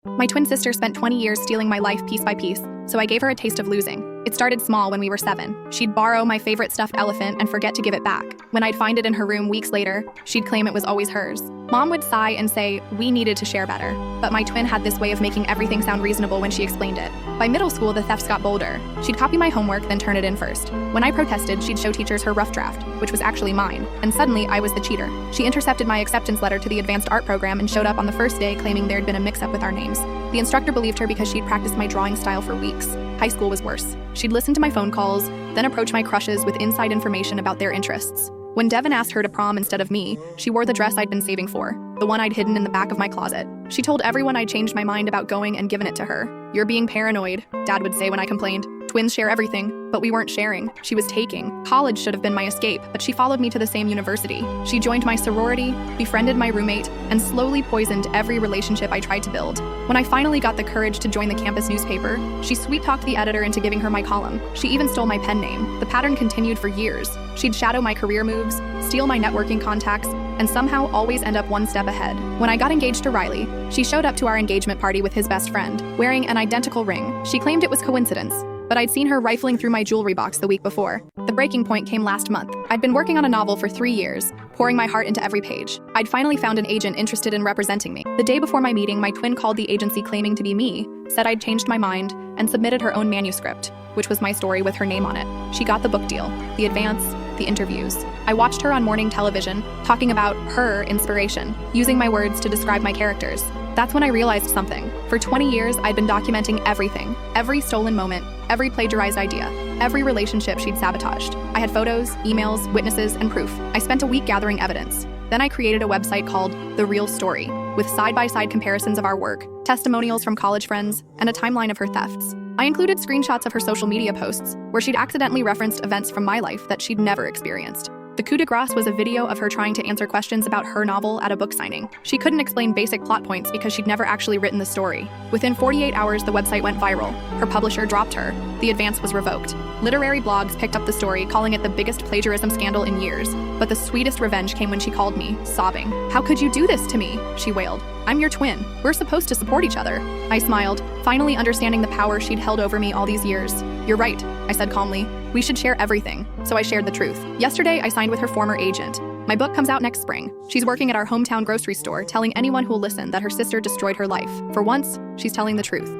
My twin sister spent 20 years stealing my life piece by piece, so I gave her a taste of losing. It started small when we were 7. She'd borrow my favorite stuffed elephant and forget to give it back. When I'd find it in her room weeks later, she'd claim it was always hers. Mom would sigh and say we needed to share better, but my twin had this way of making everything sound reasonable when she explained it. By middle school, the thefts got bolder. She'd copy my homework, then turn it in first. When I protested, she'd show teachers her rough draft, which was actually mine, and suddenly I was the cheater. She intercepted my acceptance letter to the advanced art program and showed up on the first day claiming there'd been a mix-up with our names. The instructor believed her because she'd practiced my drawing style for weeks. High school was worse. She'd listen to my phone calls, then approach my crushes with inside information about their interests. When Devin asked her to prom instead of me, she wore the dress I'd been saving for, the one I'd hidden in the back of my closet. She told everyone I'd changed my mind about going and given it to her. "You're being paranoid," Dad would say when I complained. Twins share everything, but we weren't sharing. She was taking. College should have been my escape, but she followed me to the same university. She joined my sorority, befriended my roommate, and slowly poisoned every relationship I tried to build. When I finally got the courage to join the campus newspaper, she sweet-talked the editor into giving her my column. She even stole my pen name. The pattern continued for years. She'd shadow my career moves, steal my networking contacts, and somehow always end up one step ahead. When I got engaged to Riley, she showed up to our engagement party with his best friend, wearing an identical ring. She claimed it was coincidence, but I'd seen her rifling through my jewelry box the week before. The breaking point came last month. I'd been working on a novel for 3 years, pouring my heart into every page. I'd finally found an agent interested in representing me. The day before my meeting, my twin called the agency claiming to be me, said I'd changed my mind, and submitted her own manuscript, which was my story with her name on it. She got the book deal, the advance, the interviews. I watched her on morning television, talking about her inspiration, using my words to describe my characters. That's when I realized something. For 20 years, I'd been documenting everything, every stolen moment, every plagiarized idea, every relationship she'd sabotaged. I had photos, emails, witnesses, and proof. I spent a week gathering evidence. Then I created a website called The Real Story, with side-by-side comparisons of our work, testimonials from college friends, and a timeline of her thefts. I included screenshots of her social media posts, where she'd accidentally referenced events from my life that she'd never experienced. The coup de grace was a video of her trying to answer questions about her novel at a book signing. She couldn't explain basic plot points because she'd never actually written the story. Within 48 hours, the website went viral. Her publisher dropped her. The advance was revoked. Literary blogs picked up the story, calling it the biggest plagiarism scandal in years. But the sweetest revenge came when she called me, sobbing. "How could you do this to me?" she wailed. "I'm your twin. We're supposed to support each other." I smiled, finally understanding the power she'd held over me all these years. "You're right," I said calmly. "We should share everything." So I shared the truth. Yesterday, I signed with her former agent. My book comes out next spring. She's working at our hometown grocery store, telling anyone who'll listen that her sister destroyed her life. For once, she's telling the truth.